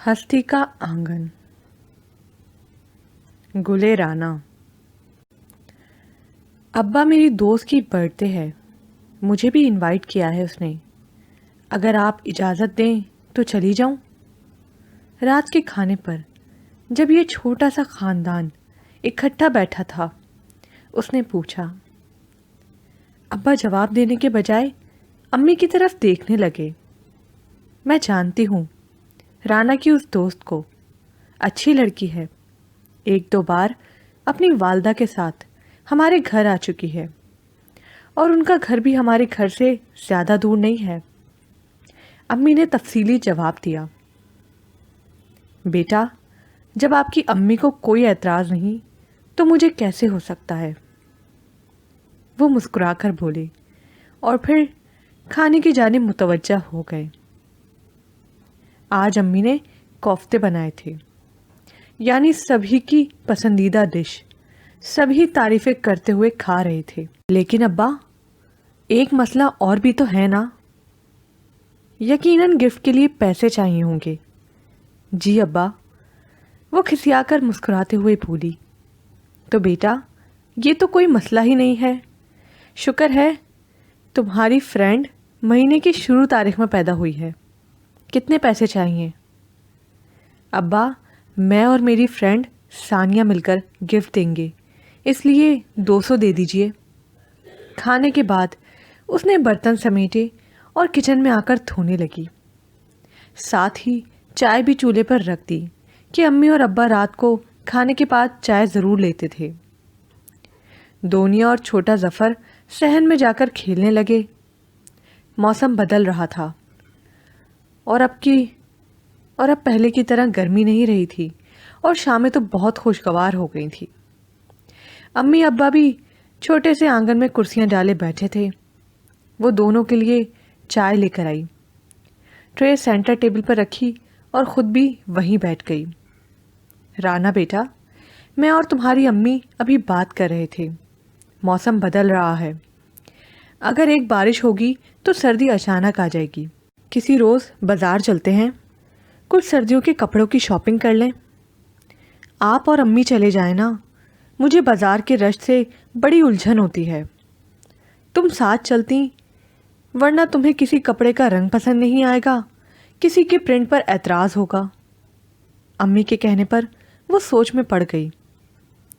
हस्ती का आंगन। गुले राना। अब्बा मेरी दोस्त की बर्थडे है, मुझे भी इनवाइट किया है उसने। अगर आप इजाज़त दें तो चली जाऊं। रात के खाने पर जब ये छोटा सा खानदान इकट्ठा बैठा था, उसने पूछा। अब्बा जवाब देने के बजाय अम्मी की तरफ देखने लगे। मैं जानती हूँ राना की उस दोस्त को, अच्छी लड़की है। एक दो बार अपनी वालदा के साथ हमारे घर आ चुकी है और उनका घर भी हमारे घर से ज़्यादा दूर नहीं है। अम्मी ने तफसीली जवाब दिया। बेटा, जब आपकी अम्मी को कोई एतराज़ नहीं तो मुझे कैसे हो सकता है? वो मुस्कुराकर बोले और फिर खाने की जानिब मुतवज्जा हो गए। आज अम्मी ने कोफ्ते बनाए थे, यानी सभी की पसंदीदा डिश। सभी तारीफें करते हुए खा रहे थे। लेकिन अब्बा, एक मसला और भी तो है ना? यकीनन गिफ्ट के लिए पैसे चाहिए होंगे। जी अब्बा, वो खिसियाकर मुस्कुराते हुए बोली। तो बेटा, ये तो कोई मसला ही नहीं है। शुक्र है तुम्हारी फ्रेंड महीने की शुरू तारीख में पैदा हुई है। कितने पैसे चाहिए? अब्बा, मैं और मेरी फ्रेंड सानिया मिलकर गिफ्ट देंगे, इसलिए 200 दे दीजिए। खाने के बाद उसने बर्तन समेटे और किचन में आकर धोने लगी। साथ ही चाय भी चूल्हे पर रख दी कि अम्मी और अब्बा रात को खाने के बाद चाय ज़रूर लेते थे। दोनिया और छोटा जफ़र सहन में जाकर खेलने लगे। मौसम बदल रहा था और अब पहले की तरह गर्मी नहीं रही थी और शामें तो बहुत खुशगवार हो गई थी। अम्मी अब्बा भी छोटे से आंगन में कुर्सियां डाले बैठे थे। वो दोनों के लिए चाय लेकर आई, ट्रे सेंटर टेबल पर रखी और ख़ुद भी वहीं बैठ गई। राना बेटा, मैं और तुम्हारी अम्मी अभी बात कर रहे थे। मौसम बदल रहा है। अगर एक बारिश होगी तो सर्दी अचानक आ जाएगी। किसी रोज़ बाज़ार चलते हैं, कुछ सर्दियों के कपड़ों की शॉपिंग कर लें। आप और अम्मी चले जाएं ना, मुझे बाज़ार के रश से बड़ी उलझन होती है। तुम साथ चलती, वरना तुम्हें किसी कपड़े का रंग पसंद नहीं आएगा, किसी के प्रिंट पर एतराज़ होगा। अम्मी के कहने पर वो सोच में पड़ गई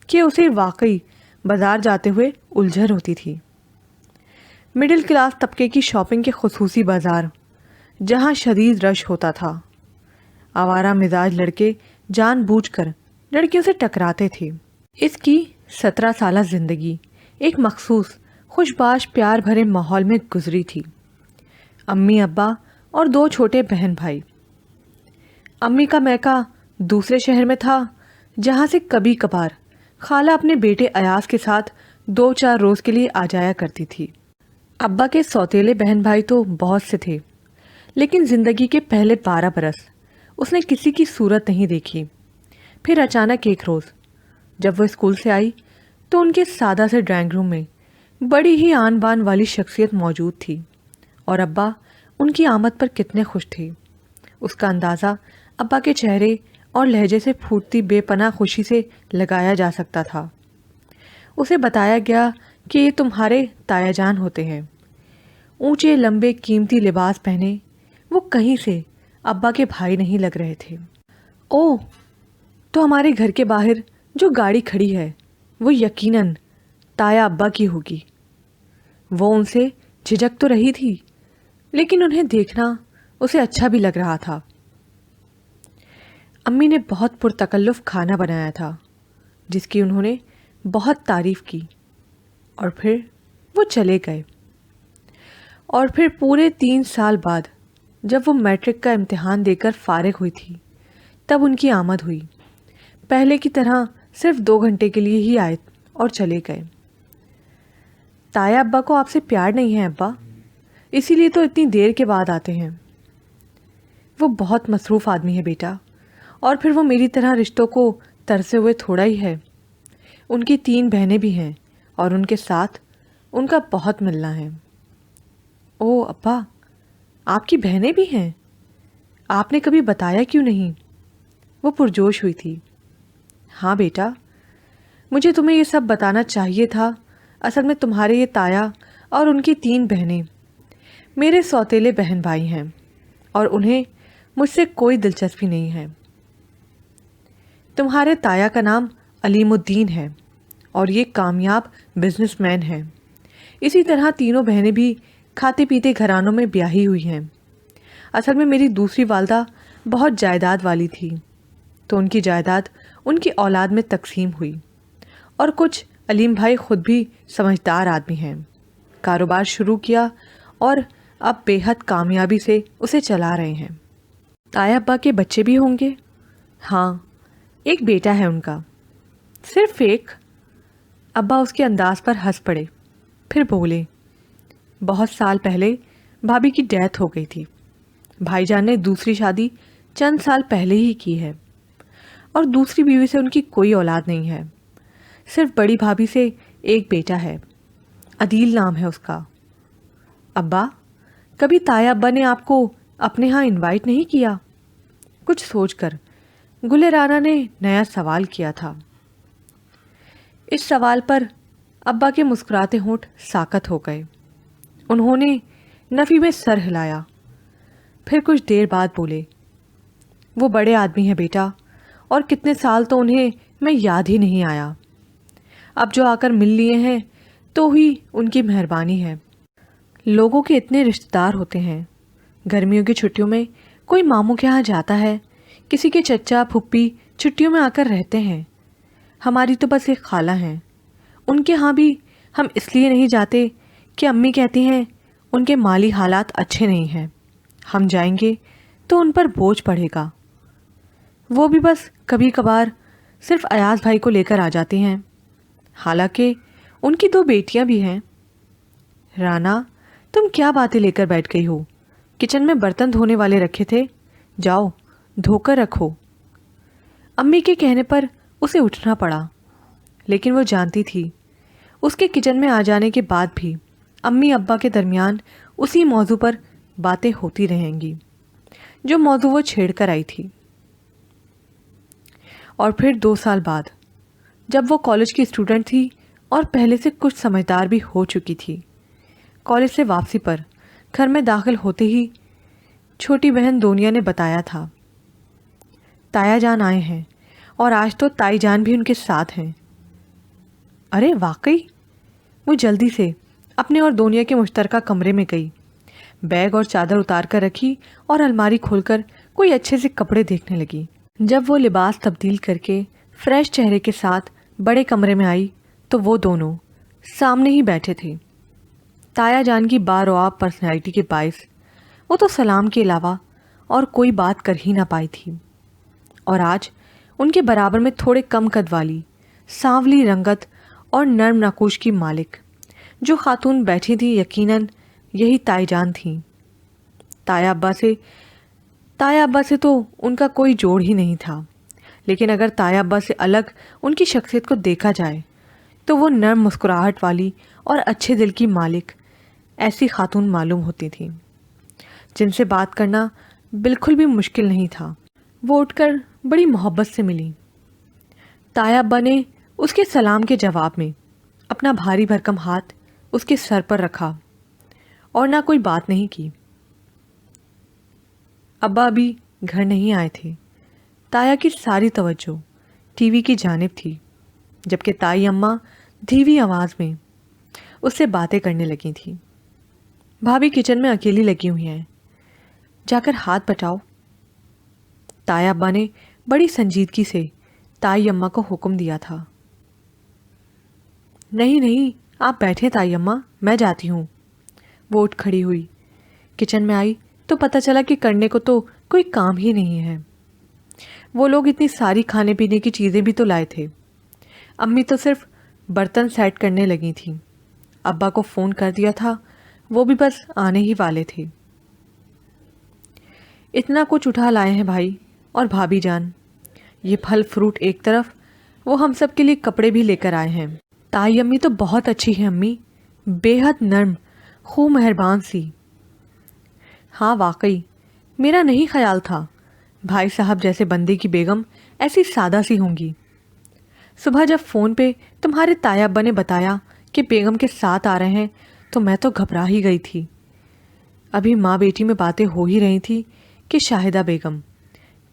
कि उसे वाकई बाज़ार जाते हुए उलझन होती थी। मिडिल क्लास तबके की शॉपिंग के खुसूसी बाज़ार, जहाँ शदीद रश होता था। आवारा मिजाज लड़के जानबूझकर लड़कियों से टकराते थे। इसकी 17 साला ज़िंदगी एक मखसूस खुशबाश प्यार भरे माहौल में गुजरी थी। अम्मी अब्बा और 2 छोटे बहन भाई। अम्मी का मैका दूसरे शहर में था, जहाँ से कभी कभार खाला अपने बेटे अयास के साथ 2-4 रोज़ के लिए आ जाया करती थी। अब्बा के सौतेले बहन भाई तो बहुत से थे, लेकिन ज़िंदगी के पहले 12 बरस उसने किसी की सूरत नहीं देखी। फिर अचानक एक रोज़ जब वो स्कूल से आई तो उनके सादा से ड्राइंग रूम में बड़ी ही आन बान वाली शख्सियत मौजूद थी और अब्बा उनकी आमद पर कितने खुश थे। उसका अंदाज़ा अब्बा के चेहरे और लहजे से फूटती बेपनाह खुशी से लगाया जा सकता था। उसे बताया गया कि ये तुम्हारे ताया जान होते हैं। ऊंचे लंबे कीमती लिबास पहने वो कहीं से अब्बा के भाई नहीं लग रहे थे। ओह, तो हमारे घर के बाहर जो गाड़ी खड़ी है वो यकीनन ताया अब्बा की होगी। वो उनसे झिझक तो रही थी, लेकिन उन्हें देखना उसे अच्छा भी लग रहा था। अम्मी ने बहुत पुरतकल्लुफ़ खाना बनाया था, जिसकी उन्होंने बहुत तारीफ़ की और फिर वो चले गए। और फिर पूरे 3 साल बाद जब वो मैट्रिक का इम्तिहान देकर फ़ारिग हुई थी, तब उनकी आमद हुई। पहले की तरह सिर्फ 2 घंटे के लिए ही आए और चले गए। ताया अब्बा को आपसे प्यार नहीं है अब्बा, इसीलिए तो इतनी देर के बाद आते हैं। वो बहुत मसरूफ़ आदमी है बेटा, और फिर वो मेरी तरह रिश्तों को तरसे हुए थोड़ा ही है। उनकी 3 बहनें भी हैं और उनके साथ उनका बहुत मिलना है। ओह अब्बा, आपकी बहनें भी हैं? आपने कभी बताया क्यों नहीं? وہ پرجوش ہوئی تھی۔ ہاں بیٹا، مجھے تمہیں یہ سب بتانا چاہیے تھا۔ اصل میں تمہارے یہ تایا اور ان کی 3 بہنیں میرے سوتیلے بہن بھائی ہیں اور انہیں مجھ سے کوئی دلچسپی نہیں ہے۔ تمہارے تایا کا نام علیم الدین ہے اور یہ کامیاب بزنس مین ہے۔ اسی طرح تینوں بہنیں بھی کھاتے پیتے گھرانوں میں بیاہی ہوئی ہیں۔ اصل میں میری دوسری والدہ بہت جائیداد والی تھی، تو ان کی جائیداد ان کی اولاد میں تقسیم ہوئی، اور کچھ علیم بھائی خود بھی سمجھدار آدمی ہیں، کاروبار شروع کیا اور اب بے حد کامیابی سے اسے چلا رہے ہیں۔ تایا ابا کے بچے بھی ہوں گے؟ ہاں، ایک بیٹا ہے ان کا۔ صرف ایک؟ ابا اس کے انداز پر ہنس پڑے، پھر بولے، بہت سال پہلے بھابھی کی ڈیتھ ہو گئی تھی۔ بھائی جان نے دوسری شادی چند سال پہلے ہی کی ہے، اور دوسری بیوی سے ان کی کوئی اولاد نہیں ہے۔ صرف بڑی بھابھی سے ایک بیٹا ہے، عدیل نام ہے اس کا۔ ابا، کبھی تایا ابا نے آپ کو اپنے ہاں انوائٹ نہیں کیا؟ کچھ سوچ کر گل رانا نے نیا سوال کیا تھا۔ اس سوال پر ابا کے مسکراتے ہونٹ ساکت ہو گئے۔ انہوں نے نفی میں سر ہلایا، پھر کچھ دیر بعد بولے، وہ بڑے آدمی ہیں بیٹا، اور کتنے سال تو انہیں میں یاد ہی نہیں آیا۔ اب جو آ کر مل لیے ہیں تو ہی ان کی مہربانی ہے۔ لوگوں کے اتنے رشتہ دار ہوتے ہیں، گرمیوں کی چھٹیوں میں کوئی ماموں کے ہاں جاتا ہے، کسی کے چچا پھپھی چھٹیوں میں آ کر رہتے ہیں۔ ہماری تو بس ایک خالہ ہیں، ان کے ہاں بھی ہم اس لیے نہیں جاتے کہ امی کہتی ہیں ان کے مالی حالات اچھے نہیں ہیں، ہم جائیں گے تو ان پر بوجھ پڑے گا۔ وہ بھی بس کبھی کبھار صرف ایاز بھائی کو لے کر آ جاتے ہیں، حالانکہ ان کی 2 بیٹیاں بھی ہیں۔ رانا، تم کیا باتیں لے کر بیٹھ گئی ہو؟ کچن میں برتن دھونے والے رکھے تھے، جاؤ دھو کر رکھو۔ امی کے کہنے پر اسے اٹھنا پڑا، لیکن وہ جانتی تھی اس کے کچن میں آ جانے کے بعد بھی امی ابا کے درمیان اسی موضوع پر باتیں ہوتی رہیں گی جو موضوع وہ چھیڑ کر آئی تھی۔ اور پھر 2 سال بعد، جب وہ کالج کی اسٹوڈنٹ تھی اور پہلے سے کچھ سمجھدار بھی ہو چکی تھی، کالج سے واپسی پر گھر میں داخل ہوتے ہی چھوٹی بہن دونیا نے بتایا تھا، تایا جان آئے ہیں، اور آج تو تائی جان بھی ان کے ساتھ ہیں۔ ارے واقعی؟ وہ جلدی سے اپنے اور دونیا کے مشترکہ کمرے میں گئی، بیگ اور چادر اتار کر رکھی اور الماری کھول کر کوئی اچھے سے کپڑے دیکھنے لگی۔ جب وہ لباس تبدیل کر کے فریش چہرے کے ساتھ بڑے کمرے میں آئی تو وہ دونوں سامنے ہی بیٹھے تھے۔ تایا جان کی باروآب پرسنالٹی کے باعث وہ تو سلام کے علاوہ اور کوئی بات کر ہی نہ پائی تھی، اور آج ان کے برابر میں تھوڑے کم قد والی، سانولی رنگت اور نرم ناخوش کی مالک جو خاتون بیٹھی تھی، یقیناً یہی تائی جان تھیں۔ تایا ابا سے تو ان کا کوئی جوڑ ہی نہیں تھا، لیکن اگر تایا ابا سے الگ ان کی شخصیت کو دیکھا جائے تو وہ نرم مسکراہٹ والی اور اچھے دل کی مالک ایسی خاتون معلوم ہوتی تھی جن سے بات کرنا بالکل بھی مشکل نہیں تھا۔ وہ اٹھ کر بڑی محبت سے ملی۔ تایا ابا نے اس کے سلام کے جواب میں اپنا بھاری بھرکم ہاتھ اس کے سر پر رکھا اور نہ کوئی بات نہیں کی۔ ابا ابھی گھر نہیں آئے تھے۔ تایا کی ساری توجہ ٹی وی کی جانب تھی، جبکہ تائی اماں دھیمی آواز میں اس سے باتیں کرنے لگی تھیں۔ بھابھی کچن میں اکیلی لگی ہوئی ہیں، جا کر ہاتھ بٹاؤ۔ تایا ابا نے بڑی سنجیدگی سے تائی اماں کو حکم دیا تھا۔ نہیں، آپ بیٹھے تائی اماں، میں جاتی ہوں۔ وہ اٹھ کھڑی ہوئی، کچن میں آئی تو پتہ چلا کہ کرنے کو تو کوئی کام ہی نہیں ہے۔ وہ لوگ اتنی ساری کھانے پینے کی چیزیں بھی تو لائے تھے، امی تو صرف برتن سیٹ کرنے لگی تھیں۔ ابا کو فون کر دیا تھا، وہ بھی بس آنے ہی والے تھے۔ اتنا کچھ اٹھا لائے ہیں بھائی اور بھابھی جان، یہ پھل فروٹ ایک طرف، وہ ہم سب کے لیے کپڑے بھی لے کر آئے ہیں۔ تائی امی تو بہت اچھی ہے امی، بے حد نرم، خوب مہربان سی۔ ہاں واقعی، میرا نہیں خیال تھا भाई साहब जैसे बंदे की बेगम ऐसी सादा सी होंगी। सुबह जब फ़ोन पे तुम्हारे ताया अब्बा ने बताया कि बेगम के साथ आ रहे हैं तो मैं तो घबरा ही गई थी। अभी माँ बेटी में बातें हो ही रही थी कि शाहिदा बेगम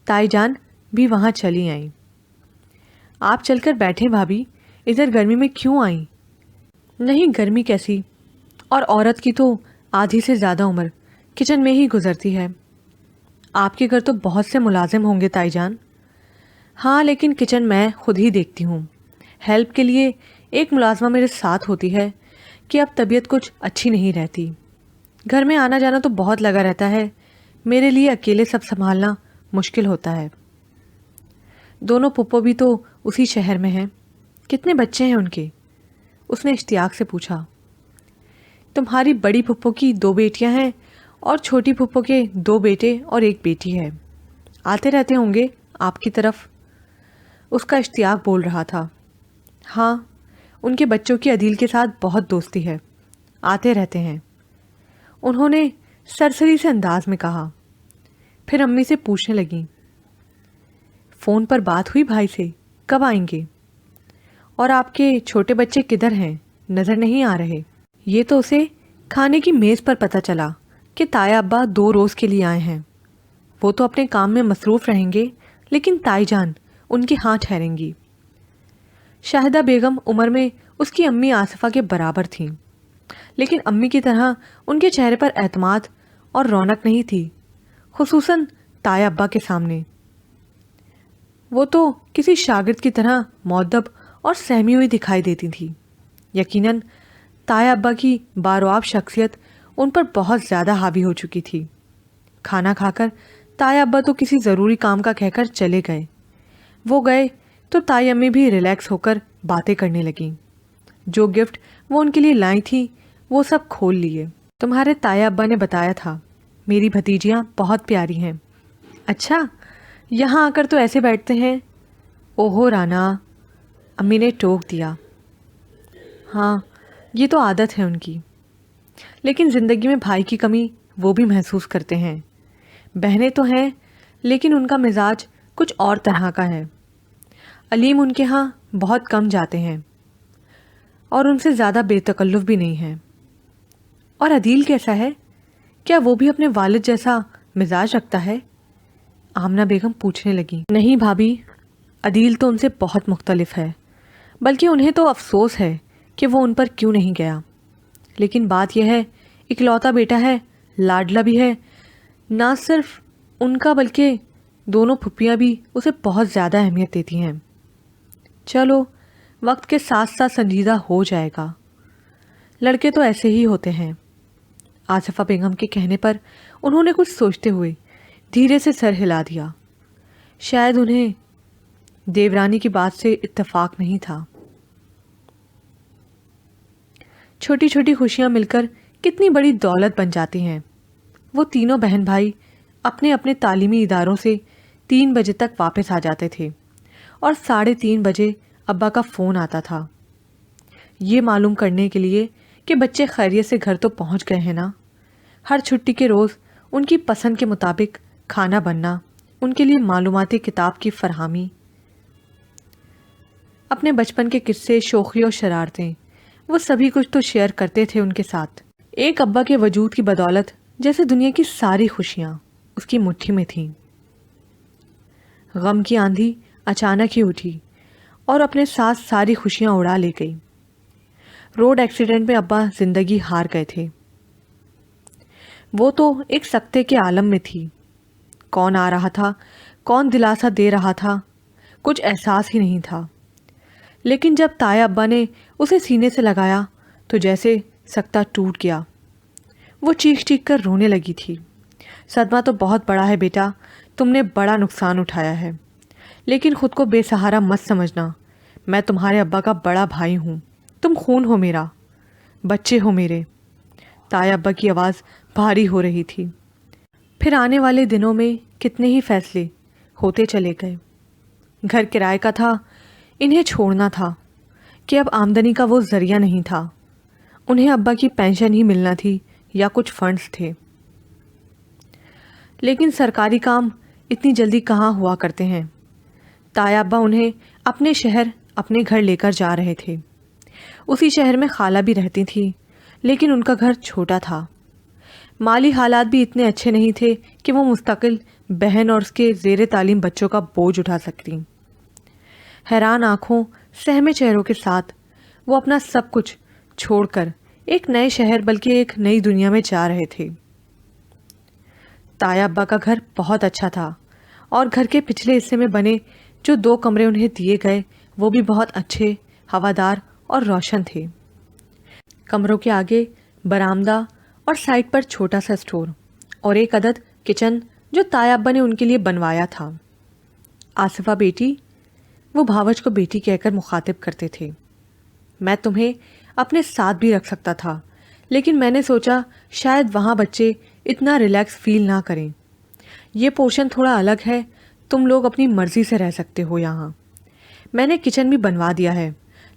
ताई जान भी वहाँ चली आईं। आप चलकर बैठे भाभी, इधर गर्मी में क्यों आई? नहीं, गर्मी कैसी, और औरत की तो आधी से ज़्यादा उम्र किचन में ही गुजरती है। आपके घर तो बहुत से मुलाजिम होंगे ताई जान। हाँ, लेकिन किचन मैं खुद ही देखती हूँ। हेल्प के लिए एक मुलाजमा मेरे साथ होती है कि अब तबीयत कुछ अच्छी नहीं रहती। घर में आना जाना तो बहुत लगा रहता है, मेरे लिए अकेले सब संभालना मुश्किल होता है। दोनों पुप्पो भी तो उसी शहर में हैं। कितने बच्चे हैं उनके? उसने इश्तियाक से पूछा। तुम्हारी बड़ी फुप्पो की 2 बेटियां हैं और छोटी फुप्पो के 2 बेटे और 1 बेटी है। आते रहते होंगे आपकी तरफ। उसका इश्तियाक बोल रहा था। हाँ, उनके बच्चों की अदील के साथ बहुत दोस्ती है, आते रहते हैं, उन्होंने सरसरी से अंदाज में कहा। फिर अम्मी से पूछने लगी, फ़ोन पर बात हुई भाई से, कब आएंगे? और आपके छोटे बच्चे किधर हैं, नज़र नहीं आ रहे? ये तो उसे खाने की मेज़ पर पता चला कि ताया अब्बा 2 रोज़ के लिए आए हैं। वो तो अपने काम में मसरूफ़ रहेंगे, लेकिन ताई जान उनके यहाँ ठहरेंगी। शाहिदा बेगम उम्र में उसकी अम्मी आसिफा के बराबर थीं, लेकिन अम्मी की तरह उनके चेहरे पर एतमाद और रौनक नहीं थी, खुसूसन ताया अब्बा के सामने। वो तो किसी शागिर्द की तरह मुअद्दब और सहमी हुई दिखाई देती थी। यकीनन ताया अब्बा की बारोआब शख्सियत उन पर बहुत ज़्यादा हावी हो चुकी थी। खाना खाकर ताया अब्बा तो किसी ज़रूरी काम का कहकर चले गए। वो गए तो ताई अम्मी भी रिलैक्स होकर बातें करने लगीं। जो गिफ्ट वो उनके लिए लाई थी वो सब खोल लिए। तुम्हारे ताया अब्बा ने बताया था, मेरी भतीजियाँ बहुत प्यारी हैं। अच्छा, यहाँ आकर तो ऐसे बैठते हैं। ओहो राना, अम्मी ने टोक दिया। हाँ, ये तो आदत है उनकी, लेकिन ज़िंदगी में भाई की कमी वो भी महसूस करते हैं। बहनें तो हैं, लेकिन उनका मिजाज कुछ और तरह का है। अलीम उनके यहाँ बहुत कम जाते हैं और उनसे ज़्यादा बेतकल्लुफ़ भी नहीं है। और अदील कैसा है? क्या वो भी अपने वालिद जैसा मिजाज रखता है? आमना बेगम पूछने लगी। नहीं भाभी, अदील तो उनसे बहुत मुख्तलिफ है, बल्कि उन्हें तो अफसोस है कि वो उन पर क्यों नहीं गया। लेकिन बात यह है, इकलौता बेटा है, लाडला भी है। ना सिर्फ उनका बल्कि दोनों फुप्पियाँ भी उसे बहुत ज़्यादा अहमियत देती हैं। चलो, वक्त के साथ साथ संजीदा हो जाएगा। लड़के तो ऐसे ही होते हैं। आसिफा बेगम के कहने पर उन्होंने कुछ सोचते हुए धीरे से सर हिला दिया। शायद उन्हें देवरानी की बात से इत्तेफाक नहीं था। छोटी छोटी खुशियां मिलकर कितनी बड़ी दौलत बन जाती हैं। वो तीनों बहन भाई अपने अपने तालीमी इदारों से 3 बजे तक वापस आ जाते थे और 3:30 बजे अब्बा का फ़ोन आता था, ये मालूम करने के लिए कि बच्चे खैरियत से घर तो पहुंच गए हैं ना। हर छुट्टी के रोज़ उनकी पसंद के मुताबिक खाना बनना, उनके लिए मालूमाती किताब की फरहमी, अपने बचपन के किस्से, शोखी और शरारतें, वो सभी कुछ तो शेयर करते थे उनके साथ। एक अब्बा के वजूद की बदौलत जैसे दुनिया की सारी खुशियाँ उसकी मुट्ठी में थीं। गम की आंधी अचानक ही उठी और अपने साथ सारी खुशियाँ उड़ा ले गई। रोड एक्सीडेंट में अब्बा ज़िंदगी हार गए थे। वो तो एक सकते के आलम में थी। कौन आ रहा था, कौन दिलासा दे रहा था, कुछ एहसास ही नहीं था। लेकिन जब ताया अब्बा ने उसे सीने से लगाया तो जैसे सकता टूट गया। वो चीख चीख कर रोने लगी थी। सदमा तो बहुत बड़ा है बेटा, तुमने बड़ा नुकसान उठाया है, लेकिन खुद को बेसहारा मत समझना। मैं तुम्हारे अब्बा का बड़ा भाई हूँ, तुम खून हो मेरा, बच्चे हो मेरे। ताया अब्बा की आवाज़ भारी हो रही थी। फिर आने वाले दिनों में कितने ही फैसले होते चले गए। घर किराए का था, इन्हें छोड़ना था कि अब आमदनी का वो ज़रिया नहीं था। उन्हें अब्बा की पेंशन ही मिलना थी या कुछ फंड्स थे। लेकिन सरकारी काम اتنی جلدی کہاں ہوا کرتے ہیں۔ تایا ابا انہیں اپنے شہر اپنے گھر لے کر جا رہے تھے۔ اسی شہر میں خالہ بھی رہتی تھی، لیکن ان کا گھر چھوٹا تھا۔ مالی حالات بھی اتنے اچھے نہیں تھے کہ وہ مستقل بہن اور اس کے زیر تعلیم بچوں کا بوجھ اٹھا سکتی۔ حیران آنکھوں، سہمے چہروں کے ساتھ وہ اپنا سب کچھ چھوڑ کر ایک نئے شہر بلکہ ایک نئی دنیا میں جا رہے تھے۔ تایا ابا کا گھر بہت اچھا تھا اور گھر کے پچھلے حصے میں بنے جو 2 کمرے انہیں دیے گئے وہ بھی بہت اچھے، ہوادار اور روشن تھے۔ کمروں کے آگے برآمدہ اور سائڈ پر چھوٹا سا اسٹور اور ایک عدد کچن جو تایا ابا نے ان کے لیے بنوایا تھا۔ آصفہ بیٹی، وہ بھاوج کو بیٹی کہہ کر مخاطب کرتے تھے، میں تمہیں اپنے ساتھ بھی رکھ سکتا تھا، لیکن میں نے سوچا شاید وہاں بچے اتنا ریلیکس فیل نہ کریں۔ یہ پورشن تھوڑا الگ ہے، تم لوگ اپنی مرضی سے رہ سکتے ہو یہاں۔ میں نے کچن بھی بنوا دیا ہے،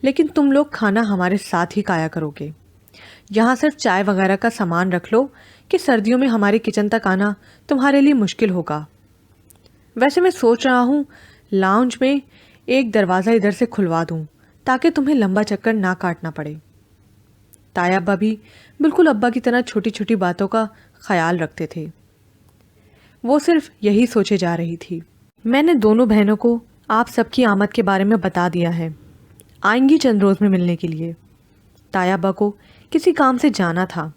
لیکن تم لوگ کھانا ہمارے ساتھ ہی کھایا کرو گے۔ یہاں صرف چائے وغیرہ کا سامان رکھ لو کہ سردیوں میں ہمارے کچن تک آنا تمہارے لیے مشکل ہوگا۔ ویسے میں سوچ رہا ہوں لاؤنج میں ایک دروازہ ادھر سے کھلوا دوں تاکہ تمہیں لمبا چکر نہ کاٹنا پڑے۔ تایا ابا بھی بالکل ابا کی طرح چھوٹی چھوٹی باتوں کا خیال رکھتے تھے۔ وہ صرف یہی سوچے جا رہی تھی۔ میں نے دونوں بہنوں کو آپ سب کی آمد کے بارے میں بتا دیا ہے، آئیں گی چند روز میں ملنے کے لیے۔ تایا ابا کو کسی کام سے جانا تھا،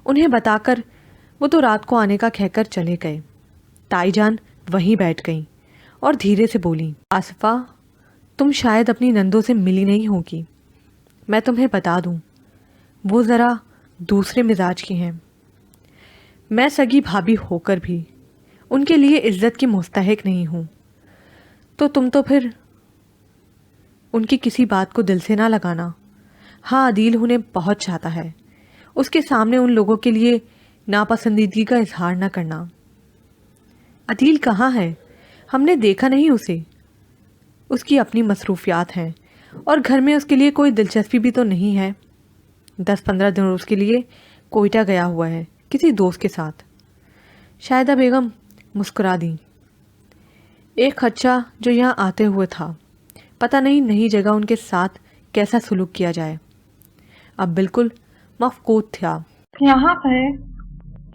انہیں بتا کر وہ تو رات کو آنے کا کہہ کر چلے گئے۔ تائی جان وہیں بیٹھ گئیں اور دھیرے سے بولیں، آصفہ تم شاید اپنی نندوں سے ملی نہیں ہوگی، میں تمہیں بتا دوں وہ ذرا دوسرے مزاج کی ہیں۔ میں سگی بھابھی ہو کر بھی ان کے لیے عزت کی مستحق نہیں ہوں، تو تم تو پھر ان کی کسی بات کو دل سے نہ لگانا۔ ہاں عدیل انہیں بہت چاہتا ہے، اس کے سامنے ان لوگوں کے لیے ناپسندیدگی کا اظہار نہ کرنا۔ عدیل کہاں ہے؟ ہم نے دیکھا نہیں اسے۔ اس کی اپنی مصروفیات ہیں اور گھر میں اس کے لیے کوئی دلچسپی بھی تو نہیں ہے۔ 10-15 دن اس کے لیے کوئٹہ گیا ہوا ہے کسی دوست کے ساتھ۔ شاہدہ بیگم مسکرا دیں۔ ایک خدشہ جو یہاں آتے ہوئے تھا، پتہ نہیں نئی جگہ ان کے ساتھ کیسا سلوک کیا جائے، اب بالکل مفقود تھا۔ یہاں پر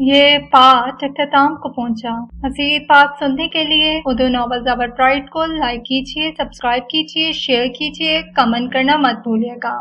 یہ پارٹ اختتام کو پہنچا۔ مزید پارٹ سننے کے لیے اردو ناول زبر پرائڈ کو لائک کیجیے، سبسکرائب کیجیے، شیئر کیجیے، کمنٹ کرنا مت بھولیے گا۔